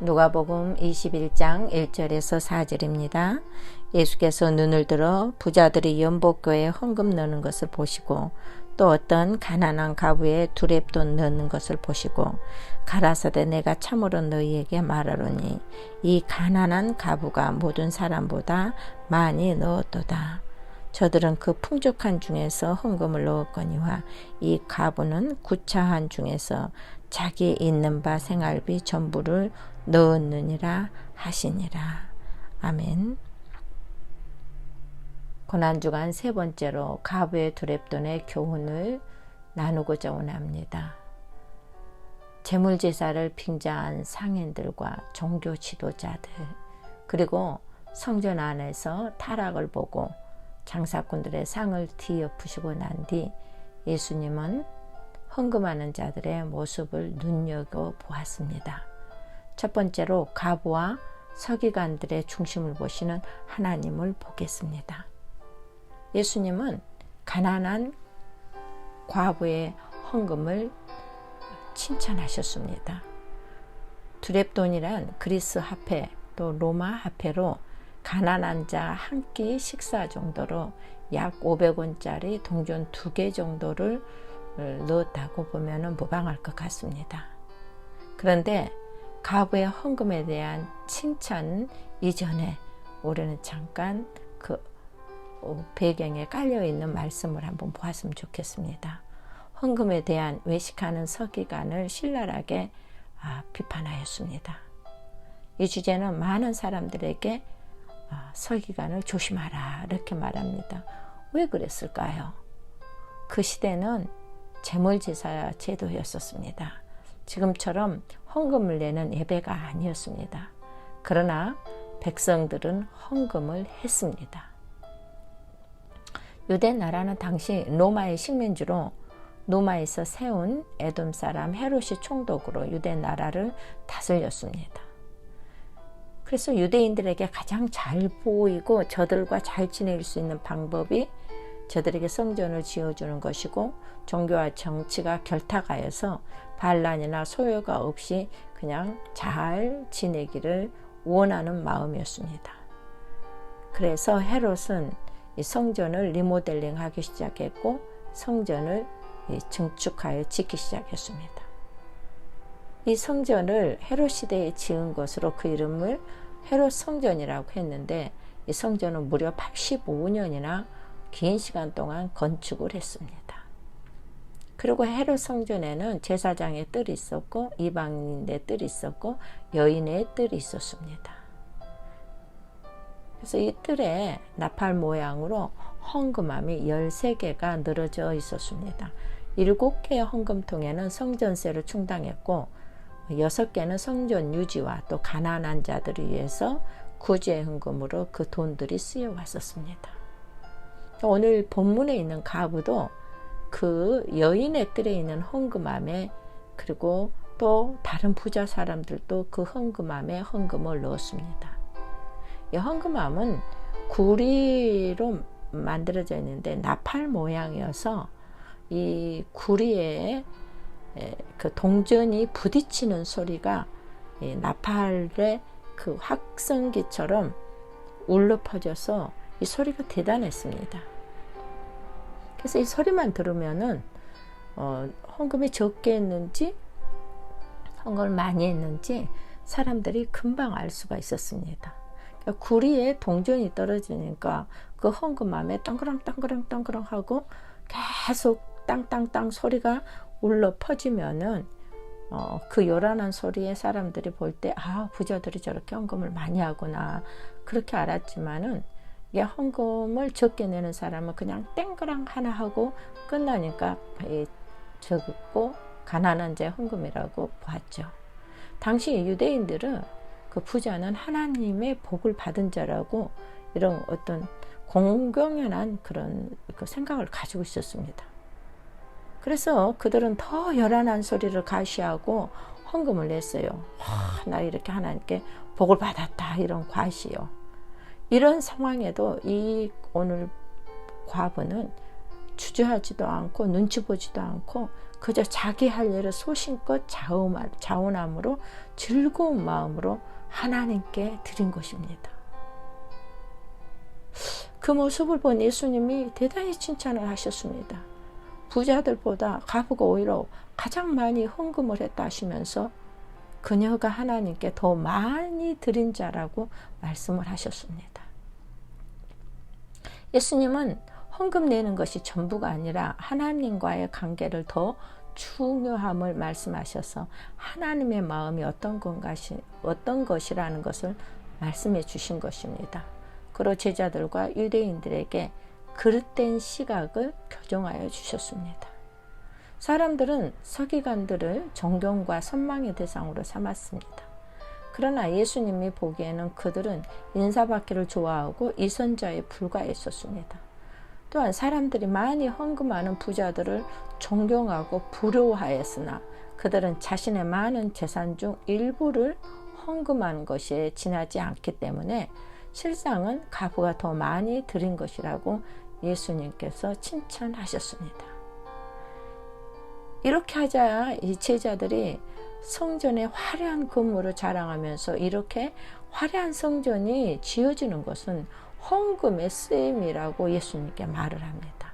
누가복음 21장 1절에서 4절입니다. 예수께서 눈을 들어 부자들이 연복교에 헌금 넣는 것을 보시고 또 어떤 가난한 가부에 두렙돈 넣는 것을 보시고 가라사대 내가 참으로 너희에게 말하노니 이 가난한 가부가 모든 사람보다 많이 넣었도다. 저들은 그 풍족한 중에서 헌금을 넣었거니와 이 가부는 구차한 중에서 자기 있는 바 생활비 전부를 넣었느니라 하시니라. 아멘. 고난주간 세 번째로 가부의 두렙돈의 교훈을 나누고자 원합니다. 재물제사를 빙자한 상인들과 종교 지도자들, 그리고 성전 안에서 타락을 보고 장사꾼들의 상을 뒤엎으시고 난 뒤 예수님은 헌금하는 자들의 모습을 눈여겨보았습니다. 첫 번째로 가부와 서기관들의 중심을 보시는 하나님을 보겠습니다. 예수님은 가난한 과부의 헌금을 칭찬하셨습니다. 두렙돈이란 그리스 화폐 또 로마 화폐로 가난한 자 한 끼 식사 정도로 약 500원짜리 동전 2개 정도를 넣었다고 보면 무방할 것 같습니다. 그런데 가부의 헌금에 대한 칭찬 이전에 우리는 잠깐 그 배경에 깔려있는 말씀을 한번 보았으면 좋겠습니다. 헌금에 대한 외식하는 서기관을 신랄하게 비판하였습니다. 이 주제는 많은 사람들에게 서기관을 조심하라 이렇게 말합니다. 왜 그랬을까요? 그 시대는 재물제사 제도였었습니다. 지금처럼 헌금을 내는 예배가 아니었습니다. 그러나 백성들은 헌금을 했습니다. 유대 나라는 당시 로마의 식민지로 로마에서 세운 에돔 사람 헤롯이 총독으로 유대 나라를 다스렸습니다. 그래서 유대인들에게 가장 잘 보이고 저들과 잘 지낼 수 있는 방법이 저들에게 성전을 지어주는 것이고 종교와 정치가 결탁하여서 반란이나 소요가 없이 그냥 잘 지내기를 원하는 마음이었습니다. 그래서 헤롯은 이 성전을 리모델링하기 시작했고 성전을 증축하여 짓기 시작했습니다. 이 성전을 헤롯 시대에 지은 것으로 그 이름을 헤롯 성전이라고 했는데 이 성전은 무려 85년이나 긴 시간 동안 건축을 했습니다. 그리고 헤롯 성전에는 제사장의 뜰이 있었고 이방인의 뜰이 있었고 여인의 뜰이 있었습니다. 그래서 이 뜰에 나팔 모양으로 헌금함이 13개가 늘어져 있었습니다. 7개의 헌금통에는 성전세를 충당했고 6개는 성전 유지와 또 가난한 자들을 위해서 구제 헌금으로 그 돈들이 쓰여 왔었습니다. 오늘 본문에 있는 가부도 그 여인의 뜰에 있는 헌금함에 그리고 또 다른 부자 사람들도 그 헌금함에 헌금을 넣었습니다. 이 헌금함은 구리로 만들어져 있는데 나팔 모양이어서 이 구리에 그 동전이 부딪히는 소리가 나팔의 그 확성기처럼 울려 퍼져서 이 소리가 대단했습니다. 그래서 이 소리만 들으면은 헌금이 적게 했는지 헌금을 많이 했는지 사람들이 금방 알 수가 있었습니다. 그러니까 구리에 동전이 떨어지니까 그 헌금함에 땅그렁 하고 계속 땅땅땅 소리가 울려 퍼지면은 그 요란한 소리에 사람들이 볼 때 부자들이 저렇게 헌금을 많이 하구나 그렇게 알았지만은 이게 헌금을 적게 내는 사람은 그냥 땡그랑 하나 하고 끝나니까 적고 가난한 자 헌금이라고 보았죠. 당시 유대인들은 그 부자는 하나님의 복을 받은 자라고 이런 어떤 공공연한 그런 그 생각을 가지고 있었습니다. 그래서 그들은 더 요란한 소리를 가시하고 헌금을 냈어요. 나 이렇게 하나님께 복을 받았다 이런 과시요. 이런 상황에도 이 오늘 과부는 주저하지도 않고 눈치 보지도 않고 그저 자기 할 일을 소신껏 자원함으로 즐거운 마음으로 하나님께 드린 것입니다. 그 모습을 본 예수님이 대단히 칭찬을 하셨습니다. 부자들보다 과부가 오히려 가장 많이 헌금을 했다 하시면서 그녀가 하나님께 더 많이 드린 자라고 말씀을 하셨습니다. 예수님은 헌금 내는 것이 전부가 아니라 하나님과의 관계를 더 중요함을 말씀하셔서 하나님의 마음이 어떤 것이라는 것을 말씀해 주신 것입니다. 그리고 제자들과 유대인들에게 그릇된 시각을 교정하여 주셨습니다. 사람들은 서기관들을 존경과 선망의 대상으로 삼았습니다. 그러나 예수님이 보기에는 그들은 인사받기를 좋아하고 이선자에 불과했었습니다. 또한 사람들이 많이 헌금하는 부자들을 존경하고 부러워하였으나 그들은 자신의 많은 재산 중 일부를 헌금한 것에 지나지 않기 때문에 실상은 과부가 더 많이 드린 것이라고 예수님께서 칭찬하셨습니다. 이렇게 하자 이 제자들이 성전의 화려한 건물을 자랑하면서 이렇게 화려한 성전이 지어지는 것은 헌금의 쓰임이라고 예수님께 말을 합니다.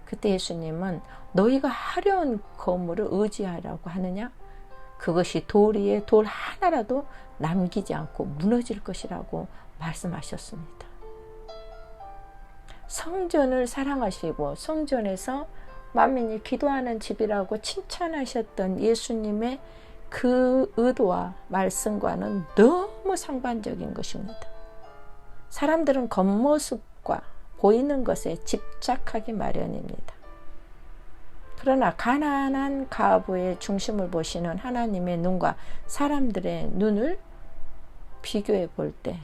그때 예수님은 너희가 화려한 건물을 의지하라고 하느냐? 그것이 돌 위에 돌 하나라도 남기지 않고 무너질 것이라고 말씀하셨습니다. 성전을 사랑하시고 성전에서 만민이 기도하는 집이라고 칭찬하셨던 예수님의 그 의도와 말씀과는 너무 상반적인 것입니다. 사람들은 겉모습과 보이는 것에 집착하기 마련입니다. 그러나 가난한 과부의 중심을 보시는 하나님의 눈과 사람들의 눈을 비교해 볼 때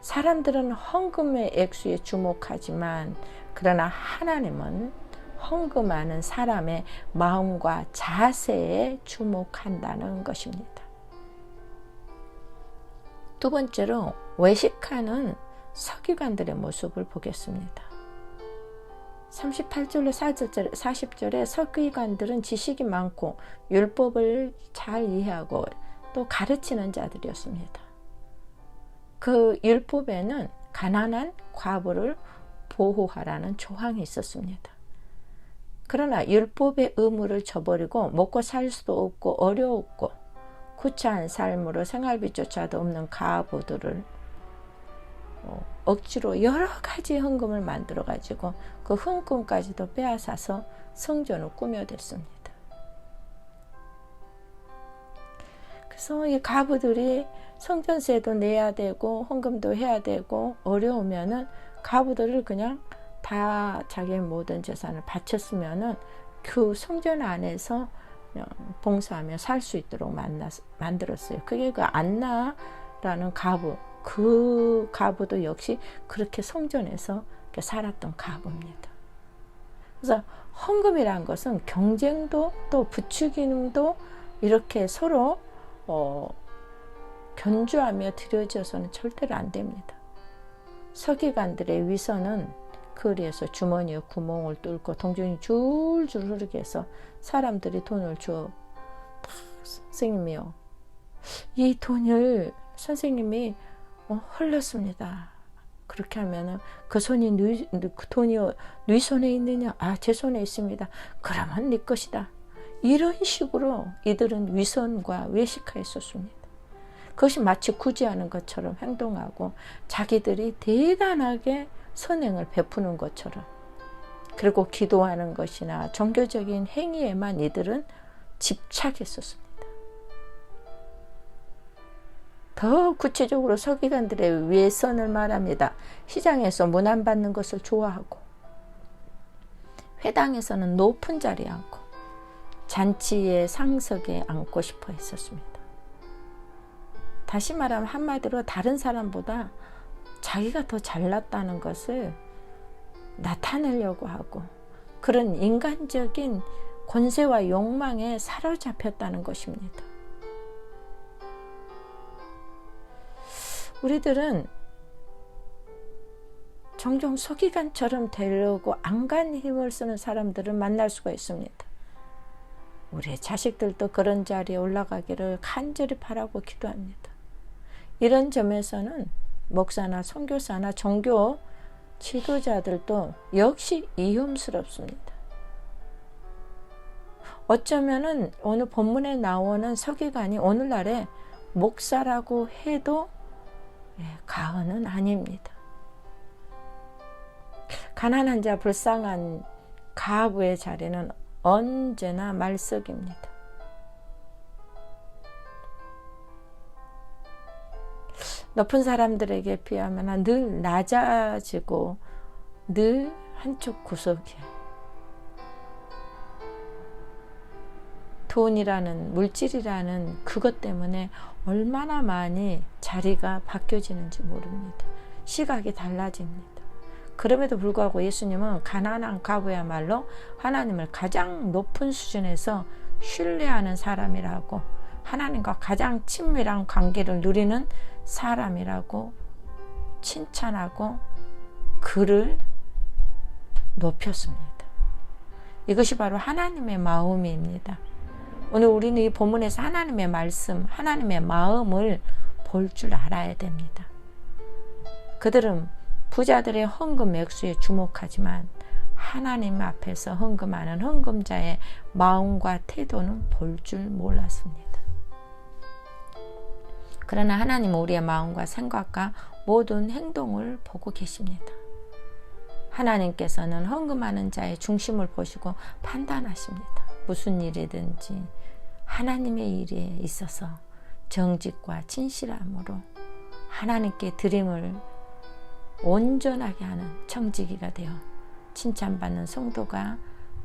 사람들은 헌금의 액수에 주목하지만 그러나 하나님은 헌금하는 사람의 마음과 자세에 주목한다는 것입니다. 두 번째로 외식하는 서기관들의 모습을 보겠습니다. 38절로 40절에 서기관들은 지식이 많고 율법을 잘 이해하고 또 가르치는 자들이었습니다. 그 율법에는 가난한 과부를 보호하라는 조항이 있었습니다. 그러나 율법의 의무를 저버리고 먹고 살 수도 없고 어려웠고 구차한 삶으로 생활비조차도 없는 과부들을 억지로 여러 가지 헌금을 만들어 가지고 그 헌금까지도 빼앗아서 성전을 꾸며댔습니다. 그래서 이 과부들이 성전세도 내야 되고 헌금도 해야 되고 어려우면은 과부들을 그냥 다 자기의 모든 재산을 바쳤으면은 그 성전 안에서 봉사하며 살 수 있도록 만들었어요. 그게 그 안나라는 과부, 그 과부도 역시 그렇게 성전에서 살았던 과부입니다. 그래서 헌금이란 것은 경쟁도 또 부추김도 이렇게 서로 견주하며 드려져서는 절대로 안 됩니다. 서기관들의 위선은 거리에서 주머니에 구멍을 뚫고 동전이 줄줄 흐르게 해서 사람들이 돈을 줘. 선생님이요, 이 돈을 선생님이 흘렸습니다. 그렇게 하면은 그 돈이 네 손에 있느냐? 아, 제 손에 있습니다. 그러면 네 것이다. 이런 식으로 이들은 위선과 외식하였었습니다. 그것이 마치 구제하는 것처럼 행동하고 자기들이 대단하게 선행을 베푸는 것처럼, 그리고 기도하는 것이나 종교적인 행위에만 이들은 집착했었습니다. 더 구체적으로 서기관들의 외선을 말합니다. 시장에서 문안받는 것을 좋아하고 회당에서는 높은 자리에 앉고 잔치의 상석에 앉고 싶어 했었습니다. 다시 말하면 한마디로 다른 사람보다 자기가 더 잘났다는 것을 나타내려고 하고 그런 인간적인 권세와 욕망에 사로잡혔다는 것입니다. 우리들은 종종 서기관처럼 되려고 안간 힘을 쓰는 사람들을 만날 수가 있습니다. 우리 자식들도 그런 자리에 올라가기를 간절히 바라고 기도합니다. 이런 점에서는 목사나 선교사나 종교 지도자들도 역시 위험스럽습니다. 어쩌면은 오늘 본문에 나오는 서기관이 오늘날에 목사라고 해도 과언은 아닙니다. 가난한 자 불쌍한 가부의 자리는 언제나 말석입니다. 높은 사람들에게 비하면 늘 낮아지고 늘 한쪽 구석에 돈이라는 물질이라는 그것 때문에 얼마나 많이 자리가 바뀌어지는지 모릅니다. 시각이 달라집니다. 그럼에도 불구하고 예수님은 가난한 가부야말로 하나님을 가장 높은 수준에서 신뢰하는 사람이라고, 하나님과 가장 친밀한 관계를 누리는 사람이라고 칭찬하고 그를 높였습니다. 이것이 바로 하나님의 마음입니다. 오늘 우리는 이 본문에서 하나님의 말씀, 하나님의 마음을 볼 줄 알아야 됩니다. 그들은 부자들의 헌금 액수에 주목하지만 하나님 앞에서 헌금하는 헌금자의 마음과 태도는 볼 줄 몰랐습니다. 그러나 하나님은 우리의 마음과 생각과 모든 행동을 보고 계십니다. 하나님께서는 헌금하는 자의 중심을 보시고 판단하십니다. 무슨 일이든지 하나님의 일에 있어서 정직과 진실함으로 하나님께 드림을 온전하게 하는 청지기가 되어 칭찬받는 성도가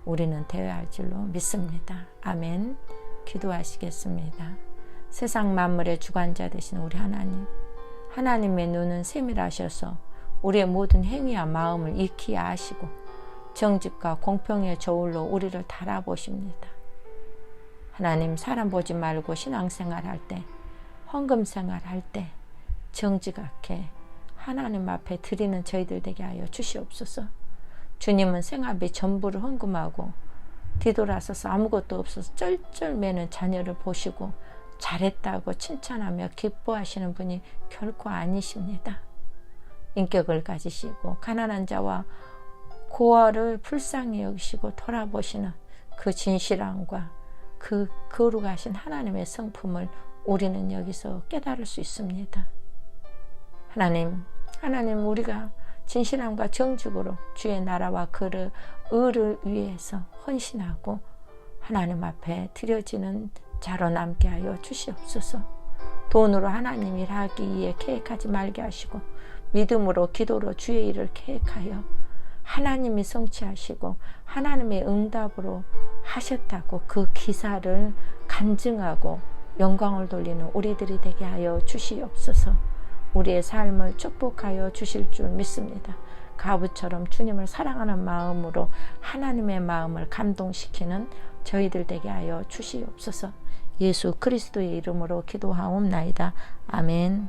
우리는 되어야 할 줄로 믿습니다. 아멘. 기도하시겠습니다. 세상 만물의 주관자 되신 우리 하나님, 하나님의 눈은 세밀하셔서 우리의 모든 행위와 마음을 익히 아시고 정직과 공평의 저울로 우리를 달아보십니다. 하나님, 사람 보지 말고 신앙생활 할 때, 헌금생활 할 때 정직하게 하나님 앞에 드리는 저희들 되게 하여 주시옵소서. 주님은 생활비 전부를 헌금하고 뒤돌아서서 아무것도 없어서 쩔쩔매는 자녀를 보시고 잘했다고 칭찬하며 기뻐하시는 분이 결코 아니십니다. 인격을 가지시고 가난한 자와 고아를 불쌍히 여기시고 돌아보시는 그 진실함과 그 거룩하신 하나님의 성품을 우리는 여기서 깨달을 수 있습니다. 하나님 우리가 진실함과 정직으로 주의 나라와 그를 의를 위해서 헌신하고 하나님 앞에 드려지는 자로 남게 하여 주시옵소서. 돈으로 하나님 일하기 위해 계획하지 말게 하시고 믿음으로 기도로 주의 일을 계획하여 하나님이 성취하시고 하나님의 응답으로 하셨다고 그 기사를 간증하고 영광을 돌리는 우리들이 되게 하여 주시옵소서. 우리의 삶을 축복하여 주실 줄 믿습니다. 가부처럼 주님을 사랑하는 마음으로 하나님의 마음을 감동시키는 저희들 되게 하여 주시옵소서. 예수 그리스도의 이름으로 기도하옵나이다. 아멘.